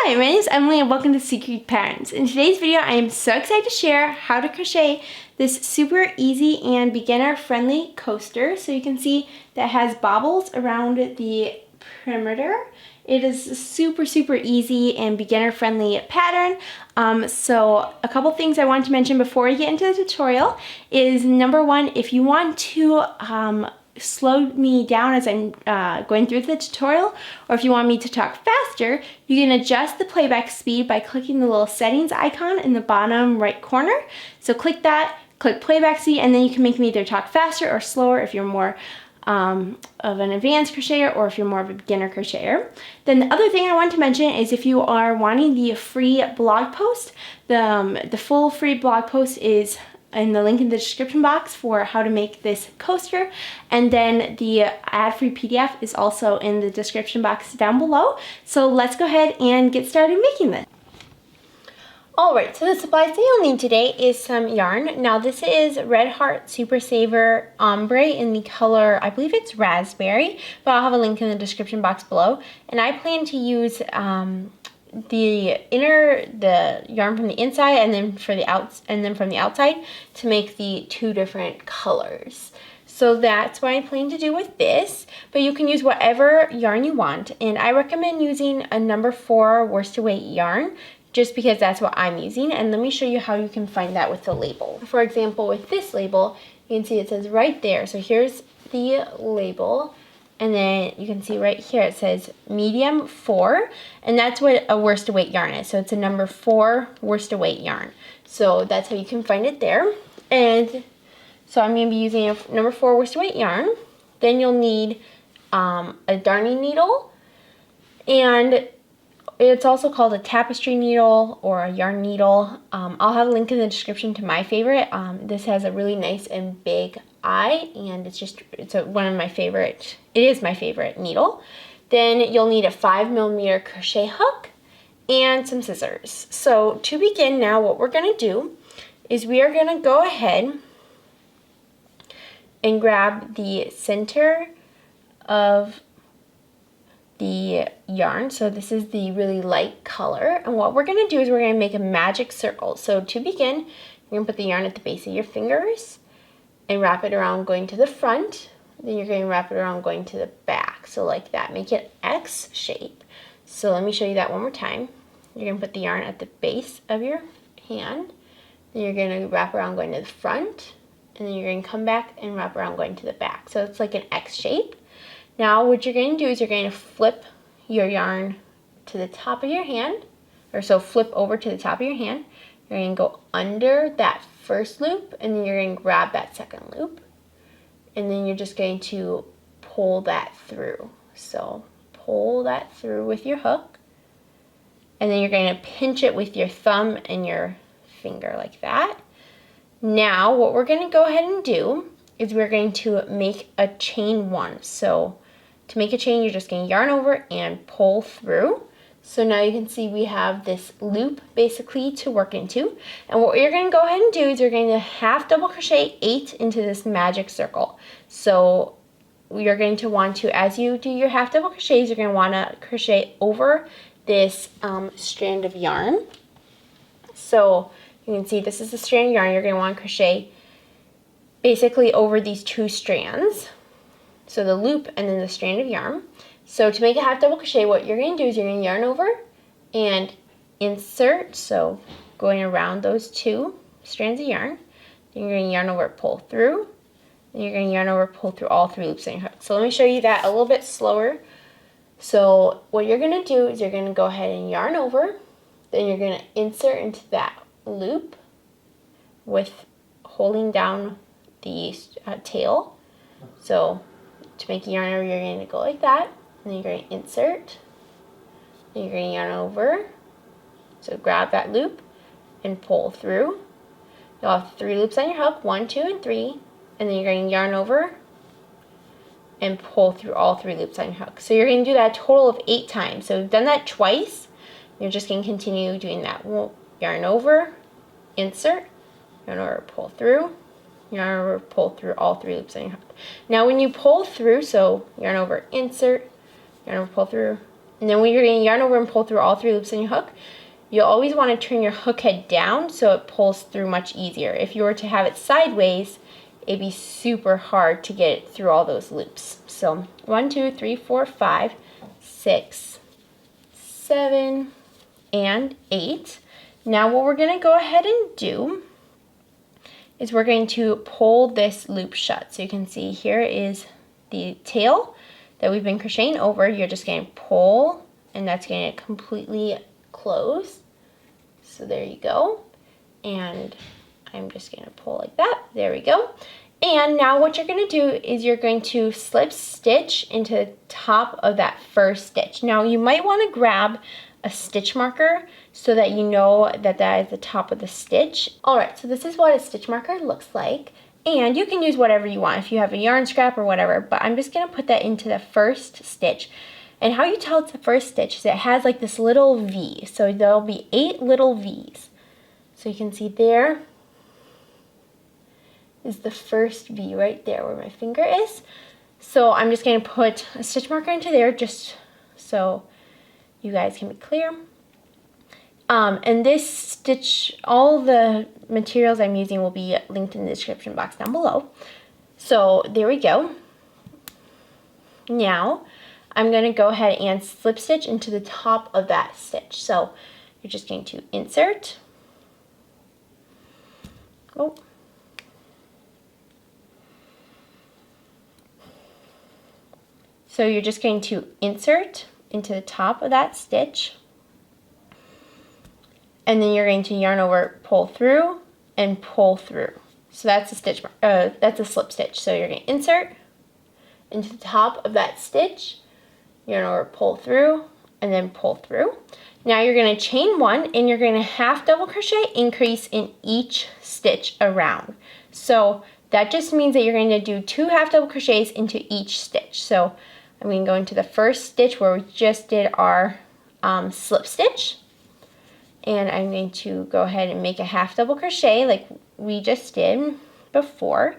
Hi, my name is Emily and welcome to Secret Patterns. In today's video, I am so excited to share how to crochet this super easy and beginner-friendly coaster. So you can see that has bobbles around the perimeter. It is a super easy and beginner-friendly pattern. So a couple things I want to mention before we get into the tutorial is number one, if you want to slow me down as I'm going through the tutorial, or if you want me to talk faster, you can adjust the playback speed by clicking the little settings icon in the bottom right corner. So click that, click playback speed, and then you can make me either talk faster or slower if you're more of an advanced crocheter or if you're more of a beginner crocheter. Then the other thing I want to mention is if you are wanting the free blog post, the full free blog post is in the link in the description box for how to make this coaster, and then the ad-free PDF is also in the description box down below. So let's go ahead and get started making this. Alright, so the supplies that you'll need today is some yarn. Now this is Red Heart Super Saver Ombre in the color, I believe it's raspberry, but I'll have a link in the description box below. And I plan to use the yarn from the inside and then from the outside to make the two different colors. So that's what I plan to do with this, but you can use whatever yarn you want, and I recommend using a number 4 worsted weight yarn just because that's what I'm using. And let me show you how you can find that with the label. For example, with this label, you can see it says right there. So here's the label. And then you can see right here it says medium 4, and that's what a worsted weight yarn is. So it's a number 4 worsted weight yarn. So that's how you can find it there. And so I'm going to be using a number 4 worsted weight yarn. Then you'll need a darning needle, and it's also called a tapestry needle or a yarn needle. I'll have a link in the description to my favorite. This has a really nice and big eye, and one of my favorite. It is my favorite needle. Then you'll need a 5mm crochet hook and some scissors. So to begin now, what we're going to do is we are going to go ahead and grab the center of the yarn. So this is the really light color, and what we're going to do is we're going to make a magic circle. So to begin, you're going to put the yarn at the base of your fingers and wrap it around going to the front. Then you're going to wrap it around going to the back. So like that, make it X shape. So let me show you that one more time. You're going to put the yarn at the base of your hand. Then you're going to wrap around going to the front, and then you're going to come back and wrap around going to the back. So it's like an X shape. Now what you're going to do is you're going to flip your yarn to the top of your hand, or so flip over to the top of your hand. You're going to go under that first loop, and then you're going to grab that second loop, and then you're just going to pull that through. So pull that through with your hook, and then you're going to pinch it with your thumb and your finger like that. Now what we're going to go ahead and do is we're going to make a chain 1. So to make a chain, you're just going to yarn over and pull through. So now you can see we have this loop basically to work into. And what you're going to go ahead and do is you're going to half double crochet 8 into this magic circle. So you're going to want to, as you do your half double crochets, you're going to want to crochet over this strand of yarn. So you can see this is the strand of yarn. You're going to want to crochet basically over these 2 strands. So the loop and then the strand of yarn. So to make a half double crochet, what you're going to do is you're going to yarn over and insert, so going around those 2 strands of yarn. Then you're going to yarn over, pull through, and you're going to yarn over, pull through all 3 loops on your hook. So let me show you that a little bit slower. So what you're going to do is you're going to go ahead and yarn over, then you're going to insert into that loop with holding down the tail. So to make a yarn over, you're going to go like that, and then you're going to insert, then you're going to yarn over, so grab that loop and pull through. You'll have 3 loops on your hook, 1, 2, and 3, and then you're going to yarn over and pull through all 3 loops on your hook. So you're going to do that a total of 8 times. So we've done that twice. You're just going to continue doing that. Yarn over, insert, yarn over, pull through, yarn over, pull through all 3 loops on your hook. Now when you pull through, so yarn over, insert, yarn over, pull through, And then when you're going to yarn over and pull through all 3 loops in your hook, you'll always want to turn your hook head down so it pulls through much easier. If you were to have it sideways, it'd be super hard to get it through all those loops. So 1, 2, 3, 4, 5, 6, 7, and 8. Now what we're going to go ahead and do is we're going to pull this loop shut. So you can see here is the tail that we've been crocheting over. You're just going to pull, and that's going to completely close. So there you go. And I'm just going to pull like that. There we go. And now what you're going to do is you're going to slip stitch into the top of that first stitch. Now you might want to grab a stitch marker so that you know that that is the top of the stitch. Alright, so this is what a stitch marker looks like. And you can use whatever you want if you have a yarn scrap or whatever, but I'm just going to put that into the first stitch. And how you tell it's the first stitch is it has like this little V. So there'll be 8 little V's. So you can see there is the first V right there where my finger is. So I'm just going to put a stitch marker into there just so you guys can be clear. And this stitch, all the materials I'm using will be linked in the description box down below. So there we go. Now I'm going to go ahead and slip stitch into the top of that stitch. So you're just going to insert. Oh. So you're just going to insert into the top of that stitch, and then you're going to yarn over, pull through, and pull through. So that's a stitch, that's a slip stitch. So you're going to insert into the top of that stitch, yarn over, pull through, and then pull through. Now you're going to chain 1, and you're going to half double crochet increase in each stitch around. So that just means that you're going to do 2 half double crochets into each stitch. So I'm going to go into the first stitch where we just did our slip stitch, and I'm going to go ahead and make a half double crochet like we just did before.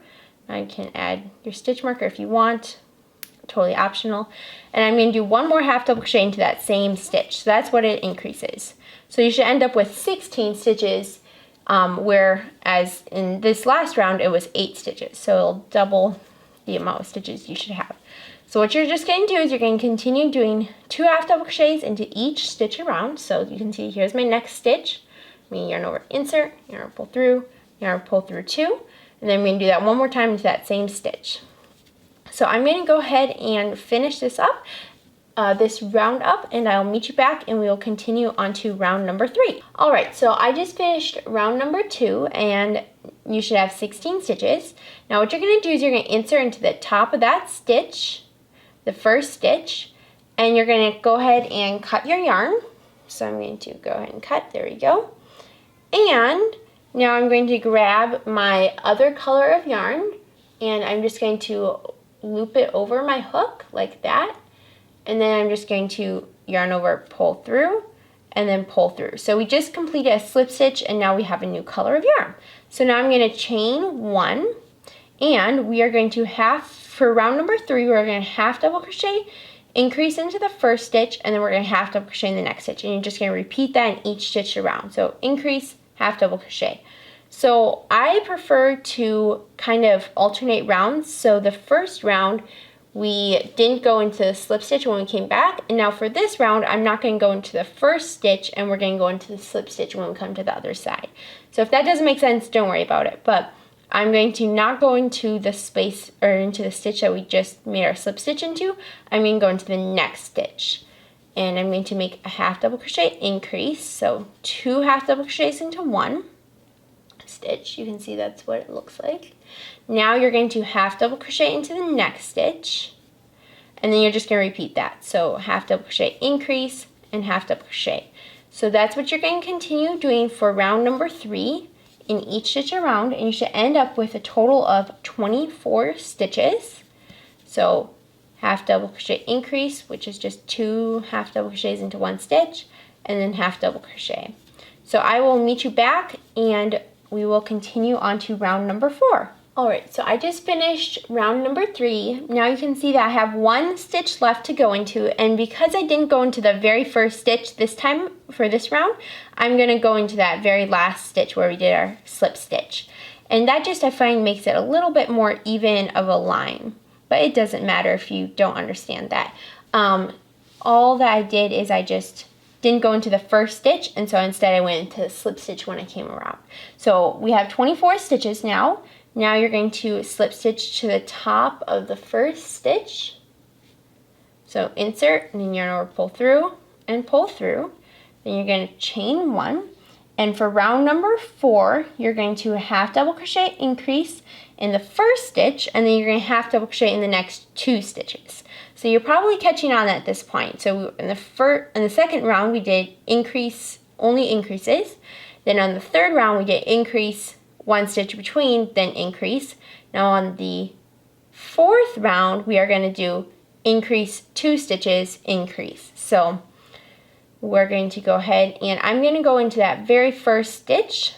I can add your stitch marker if you want, totally optional. And I'm going to do 1 more half double crochet into that same stitch. So that's what it increases. So you should end up with 16 stitches, whereas in this last round it was 8 stitches. So it'll double the amount of stitches you should have. So what you're just going to do is you're going to continue doing 2 half double crochets into each stitch around. So you can see here's my next stitch. I'm going to yarn over, insert, yarn over, pull through, yarn over, pull through 2, and then I'm going to do that 1 more time into that same stitch. So I'm going to go ahead and finish this up, this round up, and I'll meet you back and we will continue on to round number 3. Alright, so I just finished round number 2 and you should have 16 stitches. Now what you're going to do is you're going to insert into the top of that stitch, the first stitch, and you're going to go ahead and cut your yarn. So I'm going to go ahead and cut, there we go. And now I'm going to grab my other color of yarn and I'm just going to loop it over my hook like that, and then I'm just going to yarn over, pull through, and then pull through. So we just completed a slip stitch and now we have a new color of yarn. So now I'm going to chain 1, and we are going to for round number 3, we're going to half double crochet, increase into the first stitch, and then we're going to half double crochet in the next stitch, and you're just going to repeat that in each stitch around. So increase, half double crochet. So I prefer to kind of alternate rounds. So the first round we didn't go into the slip stitch when we came back, and now for this round I'm not going to go into the first stitch and we're going to go into the slip stitch when we come to the other side. So if that doesn't make sense, don't worry about it, but I'm going to not go into the space or into the stitch that we just made our slip stitch into. I'm going to go into the next stitch, and I'm going to make a half double crochet increase, so 2 half double crochets into 1 stitch. You can see that's what it looks like. Now you're going to half double crochet into the next stitch, and then you're just going to repeat that. So half double crochet increase and half double crochet. So that's what you're going to continue doing for round number 3 in each stitch around, and you should end up with a total of 24 stitches. So half double crochet increase, which is just 2 half double crochets into 1 stitch, and then half double crochet. So I will meet you back and we will continue on to round number 4. Alright, so I just finished round number 3. Now you can see that I have 1 stitch left to go into, and because I didn't go into the very first stitch this time for this round, I'm going to go into that very last stitch where we did our slip stitch. And that just, I find, makes it a little bit more even of a line. But it doesn't matter if you don't understand that. All that I did is I just didn't go into the first stitch, and so instead I went into the slip stitch when I came around. So we have 24 stitches now. Now you're going to slip stitch to the top of the first stitch. So insert, and then yarn over, pull through, and pull through. Then you're going to chain 1. And for round number 4, you're going to half double crochet increase in the first stitch, and then you're going to half double crochet in the next 2 stitches. So you're probably catching on at this point. So in the second round, we did increase, only increases. Then on the third round, we did increase 1 stitch between, then increase. Now on the 4th round, we are going to do increase 2 stitches, increase. So we're going to go ahead, and I'm going to go into that very first stitch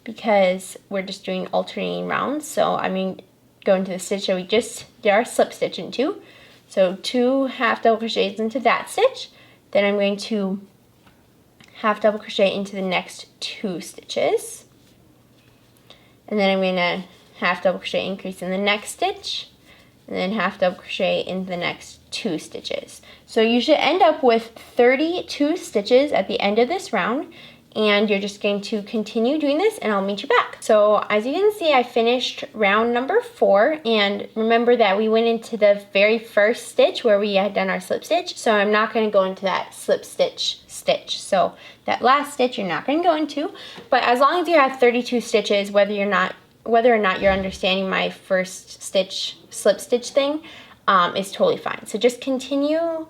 because we're just doing alternating rounds. So I'm going to go into the stitch that we just did our slip stitch into. So 2 half double crochets into that stitch. Then I'm going to half double crochet into the next 2 stitches, and then I'm going to half double crochet increase in the next stitch, and then half double crochet in the next 2 stitches. So you should end up with 32 stitches at the end of this round, and you're just going to continue doing this, and I'll meet you back. So as you can see, I finished round number 4, and remember that we went into the very first stitch where we had done our slip stitch, so I'm not going to go into that slip stitch. So that last stitch you're not going to go into, but as long as you have 32 stitches, whether or not you're understanding my first stitch slip stitch thing, is totally fine. So just continue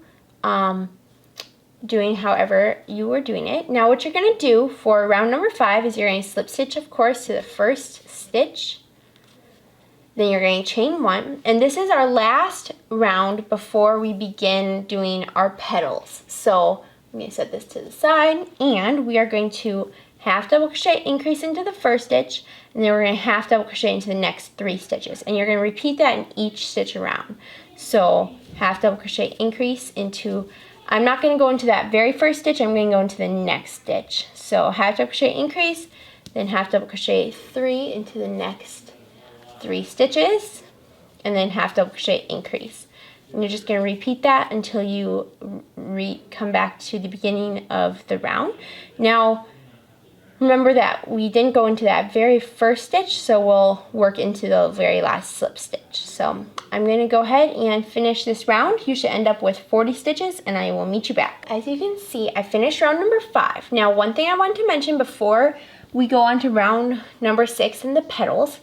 doing however you were doing it. Now what you're going to do for round number 5 is you're going to slip stitch, of course, to the first stitch. Then you're going to chain 1, and this is our last round before we begin doing our petals. So I'm going to set this to the side, and we are going to half double crochet increase into the first stitch, and then we're going to half double crochet into the next 3 stitches, and you're going to repeat that in each stitch around. So half double crochet increase into, I'm not going to go into that very first stitch, I'm going to go into the next stitch. So half double crochet increase, then half double crochet 3 into the next 3 stitches, and then half double crochet increase. And you're just going to repeat that until you come back to the beginning of the round. Now, remember that we didn't go into that very first stitch, so we'll work into the very last slip stitch. So I'm going to go ahead and finish this round. You should end up with 40 stitches, and I will meet you back. As you can see, I finished round number 5. Now, one thing I wanted to mention before we go on to round number 6 and the petals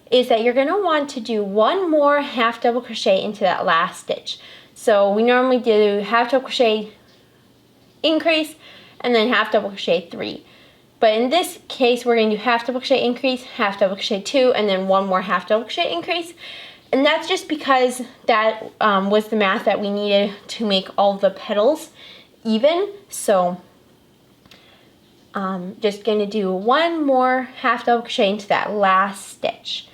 is that you're going to want to do 1 more half double crochet into that last stitch. So we normally do half double crochet increase and then half double crochet 3. But in this case, we're going to do half double crochet increase, half double crochet 2, and then 1 more half double crochet increase. And that's just because that was the math that we needed to make all the petals even. So just going to do 1 more half double crochet into that last stitch.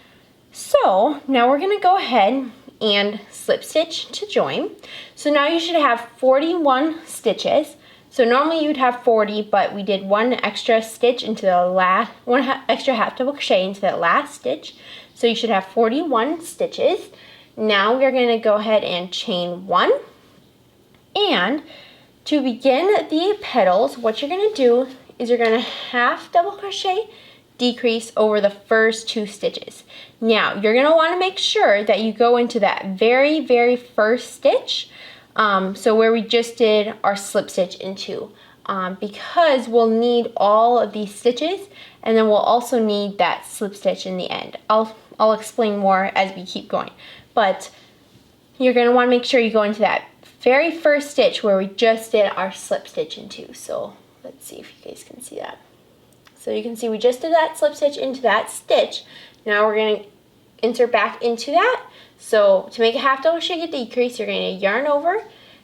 So now we're going to go ahead and slip stitch to join. So now you should have 41 stitches. So normally you'd have 40, but we did 1 extra stitch into the extra half double crochet into that last stitch. So you should have 41 stitches. Now we're going to go ahead and chain 1. And to begin the petals, what you're going to do is you're going to half double crochet decrease over the first 2 stitches. Now you're going to want to make sure that you go into that very first stitch, so where we just did our slip stitch into, because we'll need all of these stitches, and then we'll also need that slip stitch in the end. I'll explain more as we keep going, but you're going to want to make sure you go into that very first stitch where we just did our slip stitch into. So let's see if you guys can see that. So you can see we just did that slip stitch into that stitch. Now we're going to insert back into that. So to make a half double crochet decrease, you're going to yarn over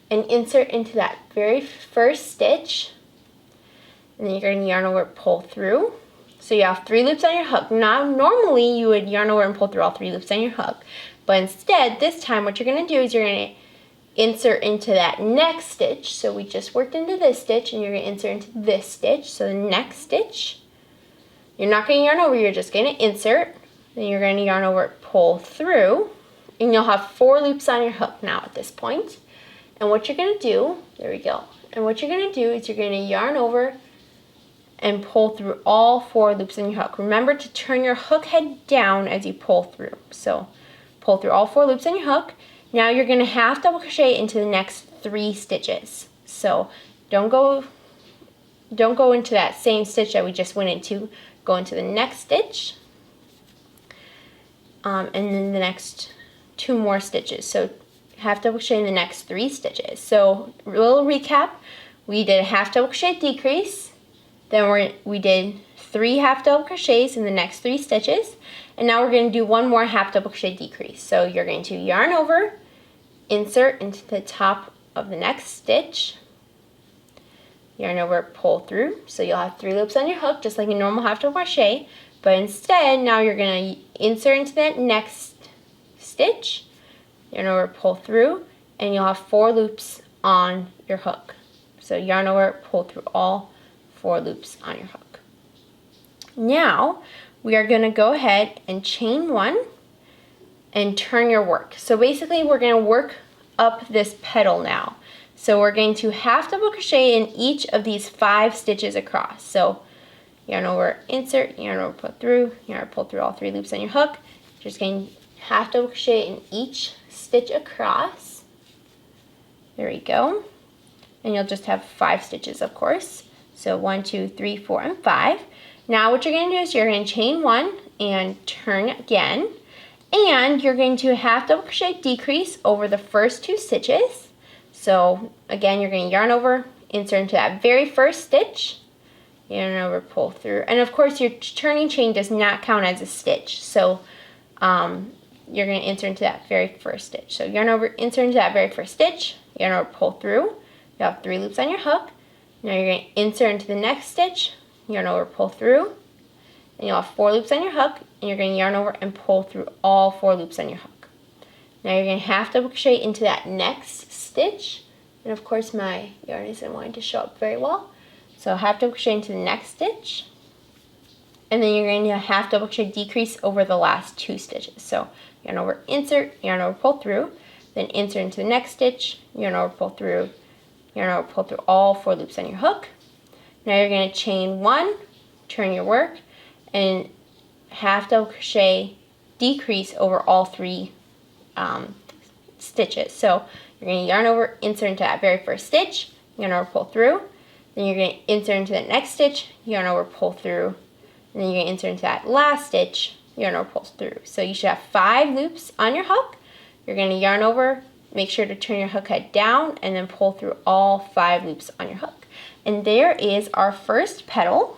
and insert into that very first stitch. And then you're going to yarn over, pull through. So you have 3 loops on your hook. Now normally you would yarn over and pull through all 3 loops on your hook, but instead this time what you're going to do is you're going to insert into that next stitch. So we just worked into this stitch and you're going to insert into this stitch. So the next stitch, you're not going to yarn over, you're just going to insert. Then you're going to yarn over, pull through, and you'll have 4 loops on your hook now at this point. And what you're going to do, there we go. And what you're going to do is you're going to yarn over and pull through all 4 loops in your hook. Remember to turn your hook head down as you pull through. So pull through all 4 loops in your hook. Now you're going to half double crochet into the next 3 stitches. So don't go into that same stitch that we just went into. Go into the next stitch, and then the next 2 more stitches. So half double crochet in the next 3 stitches. So a little recap: we did a half double crochet decrease, then we did 3 half double crochets in the next 3 stitches, and now we're going to do 1 more half double crochet decrease. So you're going to yarn over, insert into the top of the next stitch, yarn over, pull through. So you'll have 3 loops on your hook just like a normal half double crochet, but instead now you're going to insert into that next stitch, yarn over, pull through, and you'll have 4 loops on your hook. So yarn over, pull through all 4 loops on your hook. Now we are going to go ahead and chain 1 and turn your work. So basically we're going to work up this petal now. So we're going to half double crochet in each of these 5 stitches across. So yarn over, insert, yarn over, pull through, yarn over, pull through all 3 loops on your hook. You're just going to half double crochet in each stitch across. There we go. And you'll just have 5 stitches, of course. So 1, 2, 3, 4, and 5. Now what you're going to do is you're going to chain 1 and turn again. And you're going to half double crochet decrease over the first 2 stitches. So again, you're going to yarn over, insert into that very first stitch, yarn over, pull through. And of course your turning chain does not count as a stitch. So you're going to insert into that very first stitch. So yarn over, insert into that very first stitch, yarn over, pull through. You have 3 loops on your hook. Now you're going to insert into the next stitch, yarn over, pull through, and you'll have 4 loops on your hook, and you're going to yarn over and pull through all 4 loops on your hook. Now you're going to half double crochet into that next stitch, and of course my yarn isn't wanting to show up very well. So half double crochet into the next stitch, and then you're going to half double crochet decrease over the last 2 stitches. So yarn over, insert, yarn over, pull through, then insert into the next stitch, yarn over, pull through, yarn over, pull through all 4 loops on your hook. Now you're going to chain 1, turn your work, and half double crochet decrease over all 3 stitches. So you're going to yarn over, insert into that very first stitch, yarn over, pull through, then you're going to insert into the next stitch, yarn over, pull through, and then you're going to insert into that last stitch, yarn over, pull through. So you should have 5 loops on your hook. You're going to yarn over, make sure to turn your hook head down, and then pull through all 5 loops on your hook. And there is our first petal.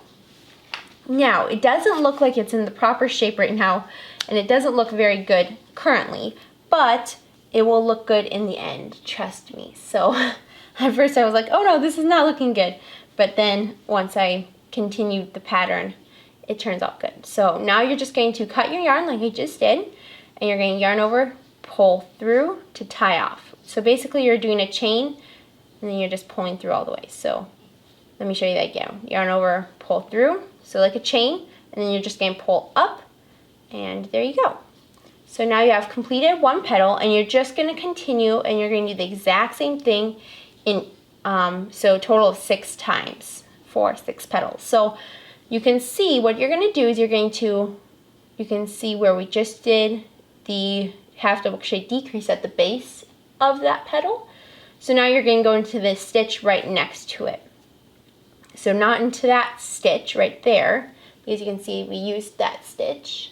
Now, it doesn't look like it's in the proper shape right now, and it doesn't look very good currently, but it will look good in the end, trust me. So at first I was like, oh no, this is not looking good. But then once I continued the pattern, it turns out good. So now you're just going to cut your yarn like I just did, and you're going to yarn over, pull through to tie off. So basically you're doing a chain, and then you're just pulling through all the way. So let me show you that again. Yarn over, pull through, so like a chain, and then you're just going to pull up, and there you go. So now you have completed 1 petal, and you're just going to continue, and you're going to do the exact same thing in so a total of 6 times for 6 petals. So you can see what you're going to do is you can see where we just did the half double crochet decrease at the base of that petal. So now you're going to go into the stitch right next to it. So not into that stitch right there, because you can see we used that stitch.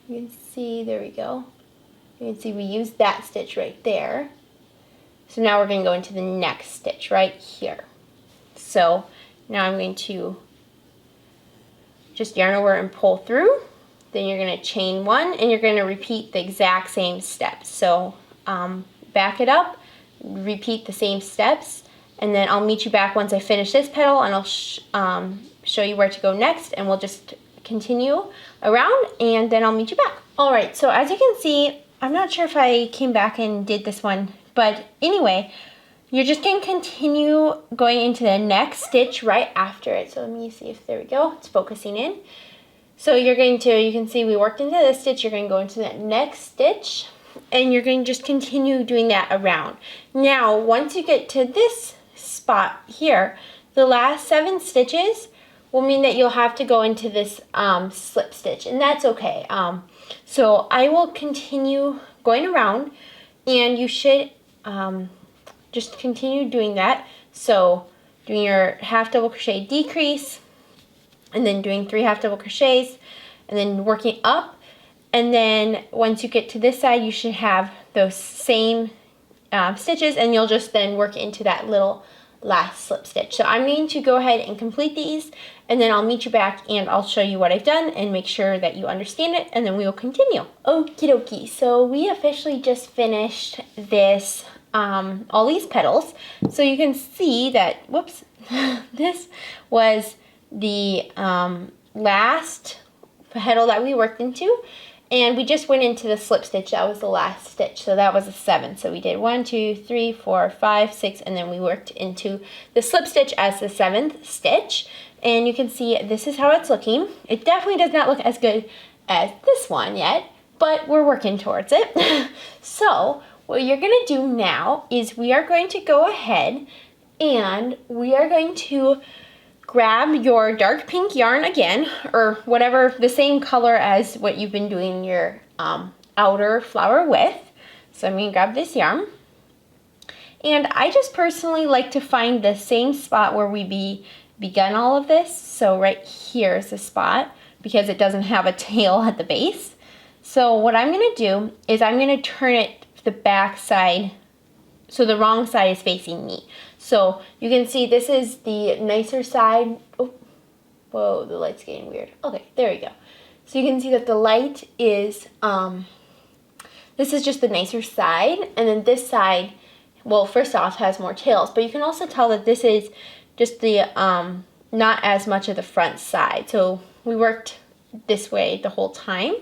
You can see, there we go. You can see we used that stitch right there. So now we're going to go into the next stitch right here. So now I'm going to just yarn over and pull through. Then you're going to chain 1, and you're going to repeat the exact same steps. So back it up, repeat the same steps, and then I'll meet you back once I finish this petal, and I'll show you where to go next, and we'll just continue around, and then I'll meet you back. All right, so as you can see, I'm not sure if I came back and did this one, but anyway, you're just going to continue going into the next stitch right after it. So let me see if, there we go, it's focusing in. So you're going to, you can see we worked into this stitch, you're going to go into that next stitch, and you're going to just continue doing that around. Now, once you get to this spot here, the last 7 stitches will mean that you'll have to go into this slip stitch, and that's okay. So I will continue going around, and you should just continue doing that. So doing your half double crochet decrease, and then doing 3 half double crochets, and then working up. And then once you get to this side, you should have those same stitches, and you'll just then work into that little last slip stitch. So I'm going to go ahead and complete these, and then I'll meet you back and I'll show you what I've done and make sure that you understand it, and then we will continue. Okie dokie, so we officially just finished this, all these petals. So you can see that, whoops, this was the last petal that we worked into, and we just went into the slip stitch. That was the last stitch, so that was a 7. So we did 1, 2, 3, 4, 5, 6, and then we worked into the slip stitch as the 7th stitch. And you can see this is how it's looking. It definitely does not look as good as this one yet, but we're working towards it. So what you're gonna do now is we are going to go ahead and we are going to grab your dark pink yarn again, or whatever, the same color as what you've been doing your outer flower with. So I'm going to grab this yarn, and I just personally like to find the same spot where we begun all of this. So right here is the spot, because it doesn't have a tail at the base. So what I'm going to do is I'm going to turn it the back side, so the wrong side is facing me. So you can see this is the nicer side. Oh, whoa, the light's getting weird. Okay, there we go. So you can see that the light is, this is just the nicer side, and then this side, well, first off, has more tails, but you can also tell that this is just the, not as much of the front side. So we worked this way the whole time.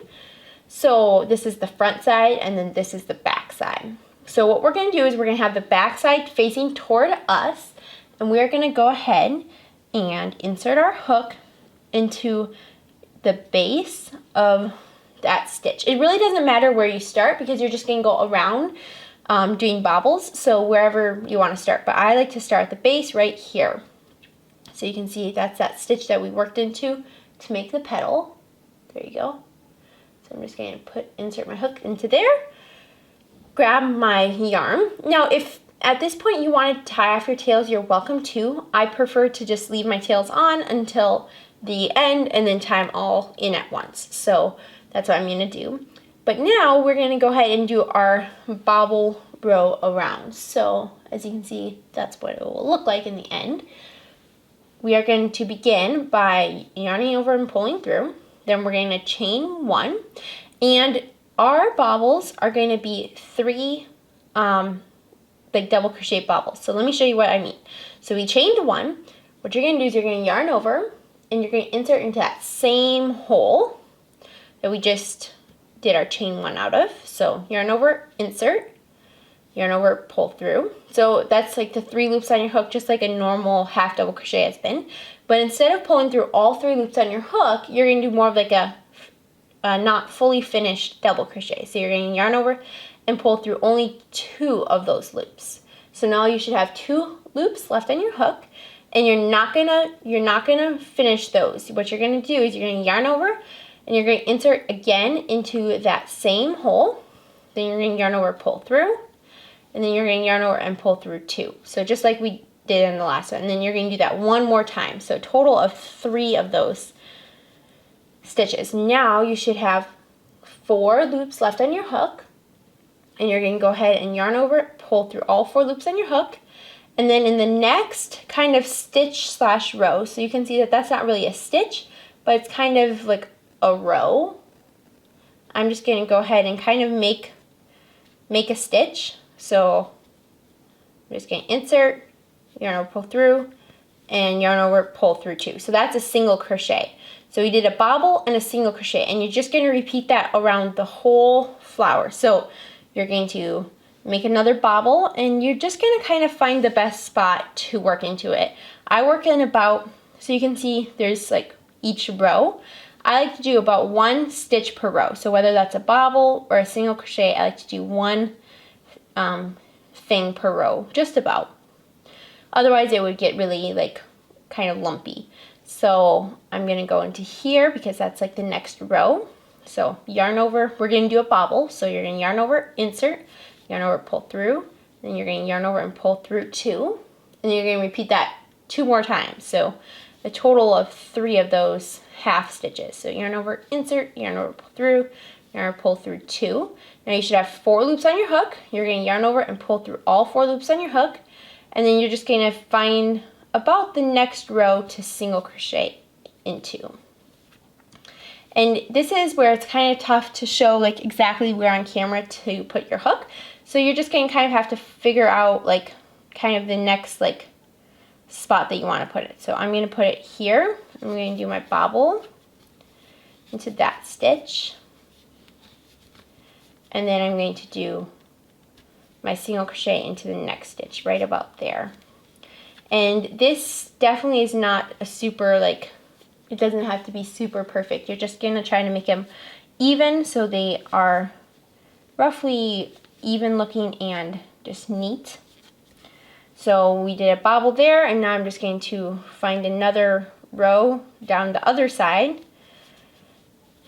So this is the front side, and then this is the back side. So what we're going to do is we're going to have the back side facing toward us, and we're going to go ahead and insert our hook into the base of that stitch. It really doesn't matter where you start, because you're just going to go around doing bobbles, so wherever you want to start. But I like to start at the base right here. So you can see that's that stitch that we worked into to make the petal. There you go. So I'm just going to insert my hook into there. Grab my yarn. Now, if at this point you want to tie off your tails, you're welcome to. I prefer to just leave my tails on until the end and then tie them all in at once. So that's what I'm going to do. But now we're going to go ahead and do our bobble row around. So as you can see, that's what it will look like in the end. We are going to begin by yarning over and pulling through. Then we're going to chain 1, and our bobbles are going to be 3 like double crochet bobbles. So let me show you what I mean. So we chained 1. What you're going to do is you're going to yarn over, and you're going to insert into that same hole that we just did our chain 1 out of. So yarn over, insert, yarn over, pull through. So that's like the 3 loops on your hook, just like a normal half double crochet has been. But instead of pulling through all 3 loops on your hook, you're going to do more of like a not fully finished double crochet. So you're going to yarn over and pull through only 2 of those loops. So now you should have 2 loops left on your hook, and you're not gonna finish those. What you're gonna do is you're gonna yarn over, and you're gonna insert again into that same hole. Then you're gonna yarn over, pull through, and then you're gonna yarn over and pull through 2. So just like we did in the last one. And then you're gonna do that one more time. So a total of 3 of those stitches. Now you should have 4 loops left on your hook, and you're going to go ahead and yarn over it, pull through all 4 loops on your hook, and then in the next kind of stitch slash row, so you can see that that's not really a stitch, but it's kind of like a row. I'm just going to go ahead and kind of make a stitch. So I'm just going to insert, yarn over, pull through, and yarn over, pull through 2. So that's a single crochet. So we did a bobble and a single crochet, and you're just going to repeat that around the whole flower. So you're going to make another bobble, and you're just going to kind of find the best spot to work into it. I work in about, so you can see there's like each row. I like to do about 1 stitch per row. So whether that's a bobble or a single crochet, I like to do 1 thing per row, just about. Otherwise it would get really like kind of lumpy. So I'm going to go into here because that's like the next row. So yarn over, we're going to do a bobble. So you're going to yarn over, insert, yarn over, pull through, then you're going to yarn over and pull through 2, and then you're going to repeat that 2 more times. So a total of 3 of those half stitches. So yarn over, insert, yarn over, pull through, yarn over, pull through 2. Now you should have 4 loops on your hook. You're going to yarn over and pull through all 4 loops on your hook, and then you're just going to find about the next row to single crochet into. And this is where it's kind of tough to show like exactly where on camera to put your hook. So you're just going to kind of have to figure out like kind of the next like spot that you want to put it. So I'm going to put it here. I'm going to do my bobble into that stitch. And then I'm going to do my single crochet into the next stitch right about there. And this definitely is not a super like, it doesn't have to be super perfect. You're just going to try to make them even so they are roughly even looking and just neat. So we did a bobble there, and now I'm just going to find another row down the other side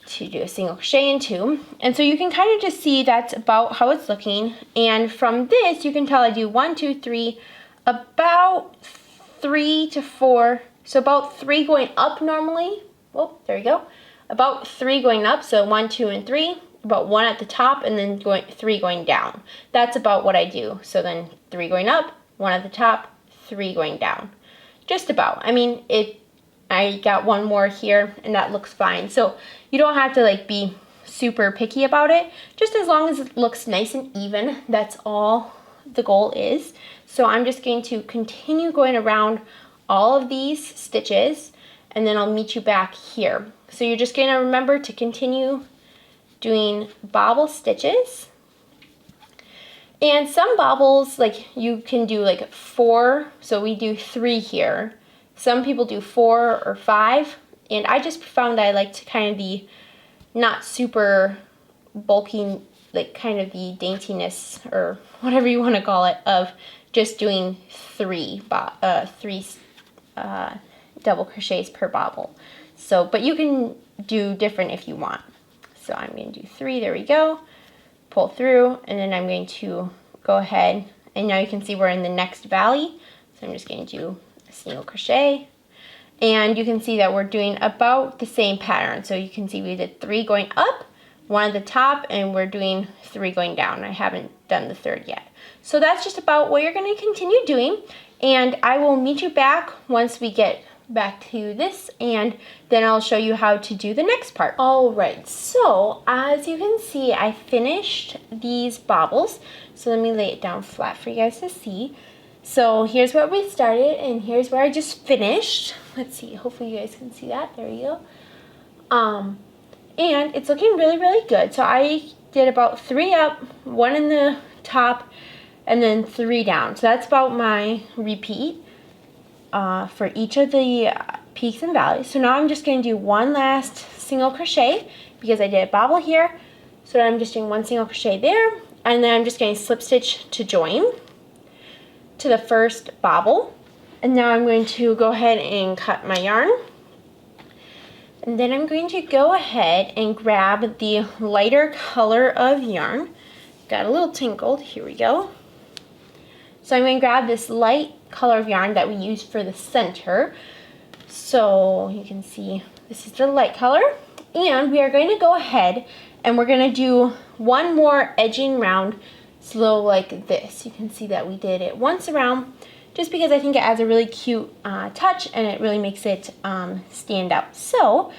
to do a single crochet into. And so you can kind of just see that's about how it's looking. And from this, you can tell I do 1, 2, 3, about 3 to 4. So about 3 going up normally. Oh, there we go. About 3 going up. So 1, 2, and 3. About 1 at the top, and then 3 going down. That's about what I do. So then 3 going up, 1 at the top, 3 going down. Just about. I mean, I got 1 more here, and that looks fine. So you don't have to like be super picky about it. Just as long as it looks nice and even, that's all the goal is. So I'm just going to continue going around all of these stitches, and then I'll meet you back here. So you're just going to remember to continue doing bobble stitches. And some bobbles, like you can do like 4, so we do 3 here. Some people do 4 or 5, and I just found I like to kind of the not super bulky, like kind of the daintiness or whatever you want to call it, of just doing 3 double crochets per bobble. So, but you can do different if you want. So I'm going to do 3, there we go, pull through, and then I'm going to go ahead, and now you can see we're in the next valley. So I'm just going to do a single crochet, and you can see that we're doing about the same pattern. So you can see we did 3 going up, 1 at the top, and we're doing 3 going down. I haven't done the 3rd yet. So that's just about what you're going to continue doing, and I will meet you back once we get back to this, and then I'll show you how to do the next part. Alright, so as you can see, I finished these bobbles. So let me lay it down flat for you guys to see. So here's where we started, and here's where I just finished. Let's see, hopefully you guys can see that. There you go. And it's looking really, really good. So I did about 3 up, 1 in the top, and then 3 down. So that's about my repeat for each of the peaks and valleys. So now I'm just going to do 1 last single crochet because I did a bobble here. So I'm just doing 1 single crochet there, and then I'm just going to slip stitch to join to the first bobble. And now I'm going to go ahead and cut my yarn. And then I'm going to go ahead and grab the lighter color of yarn. Got a little tinkled, here we go. So I'm going to grab this light color of yarn that we used for the center. So you can see this is the light color. And we are going to go ahead and we're going to do 1 more edging round, slow like this. You can see that we did it once around, just because I think it adds a really cute touch, and it really makes it stand out. So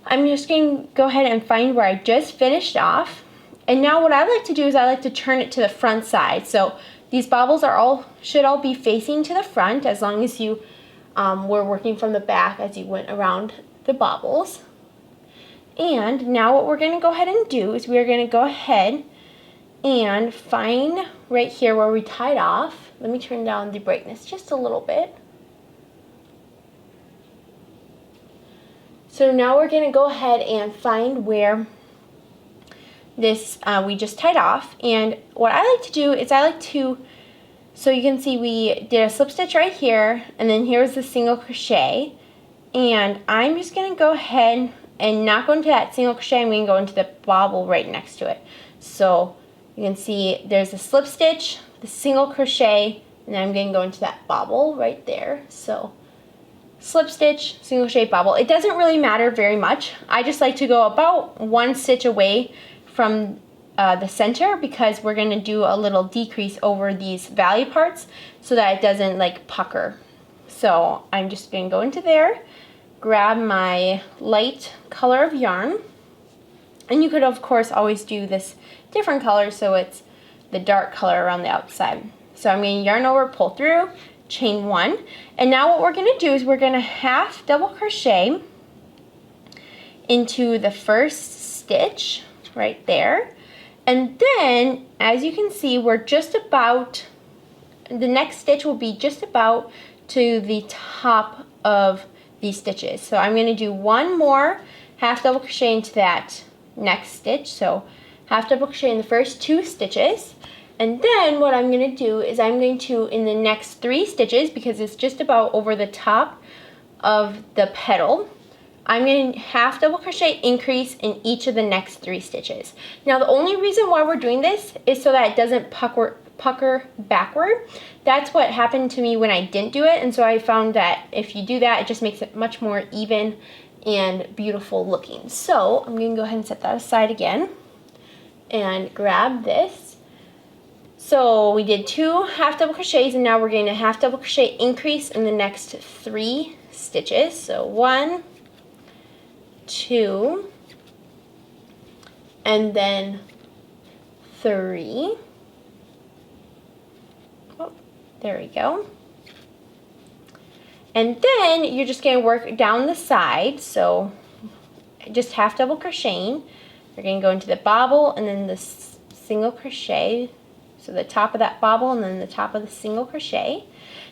I'm just going to go ahead and find where I just finished off. And now what I like to do is I like to turn it to the front side. So These bobbles should all be facing to the front, as long as you were working from the back as you went around the bobbles. And now what we're going to go ahead and do is we're going to go ahead and find right here where we tied off. Let me turn down the brightness just a little bit. So now we're going to go ahead and find where this we just tied off. And what I like to do is so you can see we did a slip stitch right here, and then here's the single crochet. And I'm just going to go ahead and not go into that single crochet, I'm going to go into the bobble right next to it. So you can see there's a slip stitch, the single crochet, and then I'm going to go into that bobble right there. So slip stitch, single crochet, bobble. It doesn't really matter very much. I just like to go about 1 stitch away from the center, because we're going to do a little decrease over these valley parts so that it doesn't like pucker. So I'm just going to go into there, grab my light color of yarn, and you could of course always do this different color so it's the dark color around the outside. So I'm going to yarn over, pull through, chain 1, and now what we're going to do is we're going to half double crochet into the first stitch right there. And then, as you can see, we're just about, the next stitch will be just about to the top of these stitches. So I'm going to do 1 more half double crochet into that next stitch. So half double crochet in the first 2 stitches. And then what I'm going to do is I'm going to, in the next 3 stitches, because it's just about over the top of the petal, I'm going to half double crochet increase in each of the next 3 stitches. Now the only reason why we're doing this is so that it doesn't pucker backward. That's what happened to me when I didn't do it, and so I found that if you do that, it just makes it much more even and beautiful looking. So I'm going to go ahead and set that aside again and grab this. So we did 2 half double crochets, and now we're going to half double crochet increase in the next 3 stitches. So 1, 2, and then 3. Oh, there we go. And then you're just going to work down the side, so just half double crocheting. You're going to go into the bobble and then the single crochet, so the top of that bobble and then the top of the single crochet.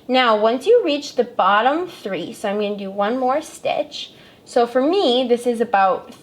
Now once you reach the bottom 3, so I'm going to do 1 more stitch. So for me, this is about,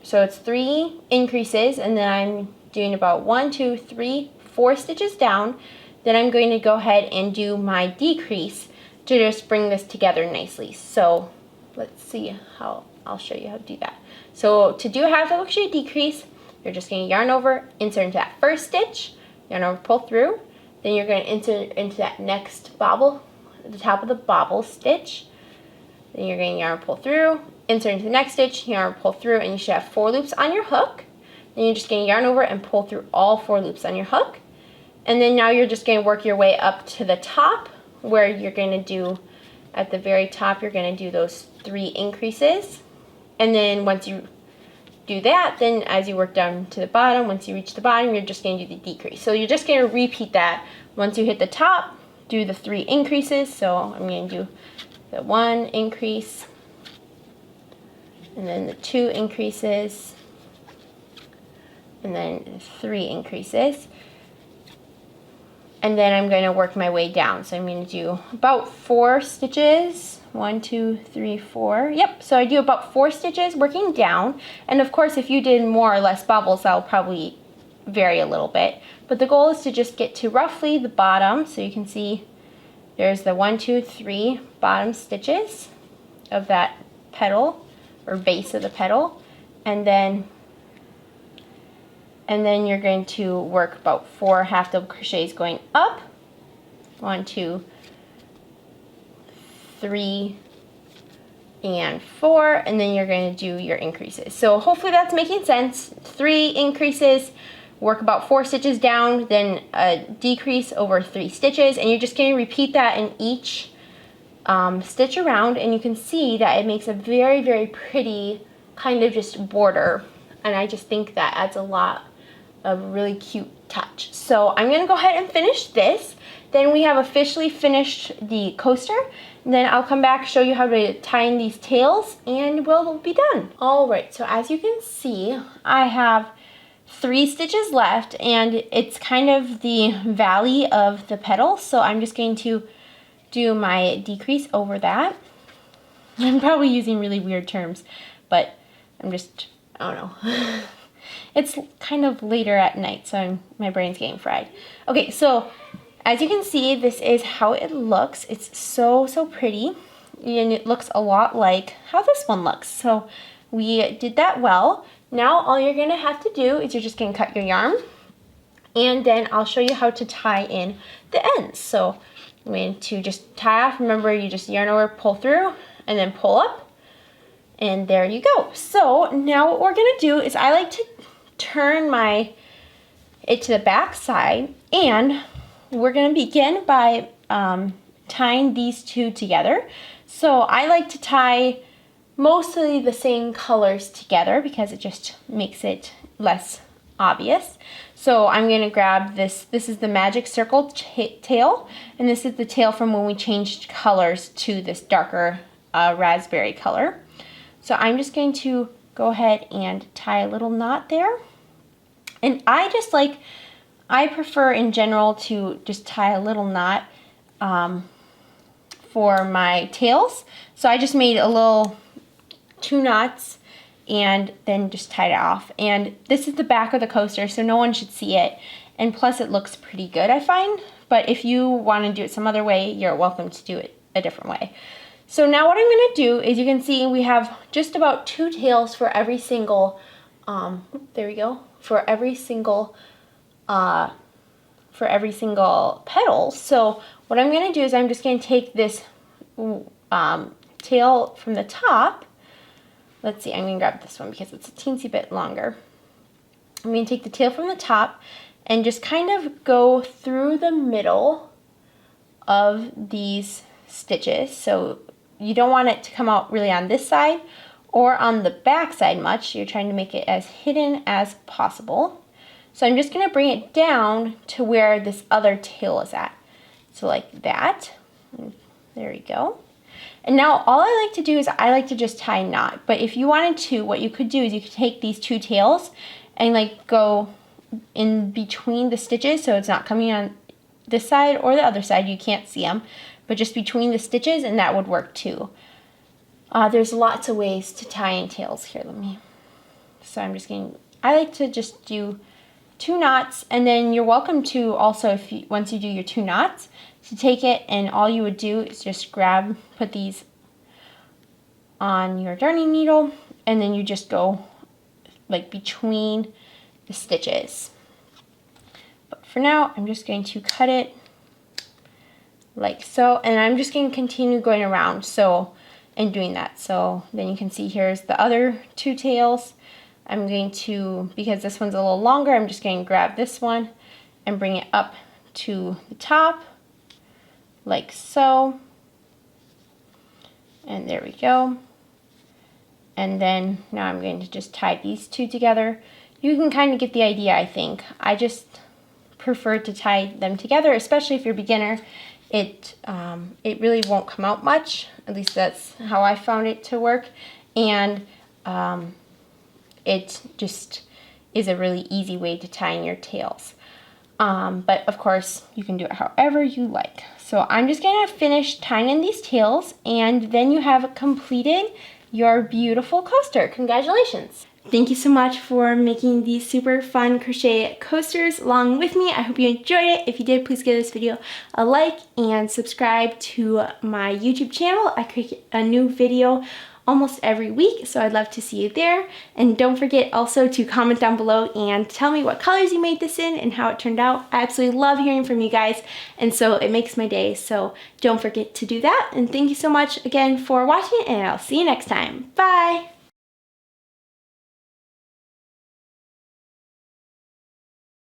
so it's 3 increases, and then I'm doing about 1, 2, 3, 4 stitches down. Then I'm going to go ahead and do my decrease to just bring this together nicely. So let's see how, I'll show you how to do that. So to do a half double crochet decrease, you're just going to yarn over, insert into that first stitch, yarn over, pull through, then you're going to insert into that next bobble, at the top of the bobble stitch. Then you're going to yarn, pull through, insert into the next stitch, yarn, pull through, and you should have 4 loops on your hook. Then you're just going to yarn over and pull through all 4 loops on your hook. And then now you're just going to work your way up to the top, where you're going to do, at the very top, you're going to do those 3 increases. And then once you do that, then as you work down to the bottom, once you reach the bottom, you're just going to do the decrease. So you're just going to repeat that. Once you hit the top, do the 3 increases. So I'm going to do the 1 increase, and then the 2 increases, and then 3 increases. And then I'm going to work my way down. So I'm going to do about 4 stitches. 1, 2, 3, 4. Yep, so I do about 4 stitches working down. And of course, if you did more or less bobbles, that'll probably vary a little bit. But the goal is to just get to roughly the bottom. So you can see there's the 1, 2, 3 bottom stitches of that petal, or base of the petal. And then you're going to work about 4 half double crochets going up. 1, 2, 3, and 4, and then you're going to do your increases. So hopefully that's making sense. 3 increases, work about 4 stitches down, then a decrease over 3 stitches, and you're just going to repeat that in each stitch around, and you can see that it makes a very, very pretty kind of just border, and I just think that adds a lot a really cute touch. So I'm gonna go ahead and finish this. Then we have officially finished the coaster. And then I'll come back, show you how to tie in these tails, and we'll be done. All right, so as you can see, I have 3 stitches left, and it's kind of the valley of the petal. So I'm just going to do my decrease over that. I'm probably using really weird terms, but I don't know. It's kind of later at night, so my brain's getting fried. Okay, so as you can see, this is how it looks. It's so pretty, and it looks a lot like how this one looks. So we did that well. Now all you're gonna have to do is you're just gonna cut your yarn, and then I'll show you how to tie in the ends. So I'm going to just tie off. Remember, you just yarn over, pull through, and then pull up, and there you go. So now what we're gonna do is I like to turn it to the back side, and we're gonna begin by tying these 2 together. So I like to tie mostly the same colors together because it just makes it less obvious. So I'm gonna grab this. This is the magic circle tail, and this is the tail from when we changed colors to this darker raspberry color. So I'm just going to go ahead and tie a little knot there. And I prefer in general to just tie a little knot for my tails. So I just made a little 2 knots and then just tied it off. And this is the back of the coaster, so no one should see it. And plus it looks pretty good, I find. But if you want to do it some other way, you're welcome to do it a different way. So now what I'm going to do is, you can see we have just about 2 tails for every single, there we go, for every single petal. So what I'm going to do is I'm just going to take this tail from the top. Let's see, I'm going to grab this one because it's a teensy bit longer. I'm going to take the tail from the top and just kind of go through the middle of these stitches. So you don't want it to come out really on this side or on the back side much. You're trying to make it as hidden as possible. So I'm just going to bring it down to where this other tail is at. So like that. There we go. And now all I like to do is I like to just tie a knot. But if you wanted to, what you could do is you could take these 2 tails and like go in between the stitches, so it's not coming on this side or the other side. You can't see them, but just between the stitches, and that would work too. There's lots of ways to tie in tails here. So I like to just do 2 knots, and then you're welcome to also, once you do your 2 knots, to take it, and all you would do is just put these on your darning needle, and then you just go like between the stitches. But for now, I'm just going to cut it like so, and I'm just going to continue going around and doing that. So then you can see here's the other 2 tails. I'm going to, because this one's a little longer, I'm just going to grab this one and bring it up to the top like so, and there we go. And then now I'm going to just tie these 2 together. You can kind of get the idea, I think. I just prefer to tie them together, especially if you're a beginner. It really won't come out much. At least that's how I found it to work. And it just is a really easy way to tie in your tails. But of course, you can do it however you like. So I'm just going to finish tying in these tails, and then you have completed your beautiful coaster. Congratulations! Thank you so much for making these super fun crochet coasters along with me. I hope you enjoyed it. If you did, please give this video a like and subscribe to my YouTube channel. I create a new video almost every week, so I'd love to see you there. And don't forget also to comment down below and tell me what colors you made this in and how it turned out. I absolutely love hearing from you guys, and so it makes my day, so don't forget to do that. And thank you so much again for watching, and I'll see you next time. Bye!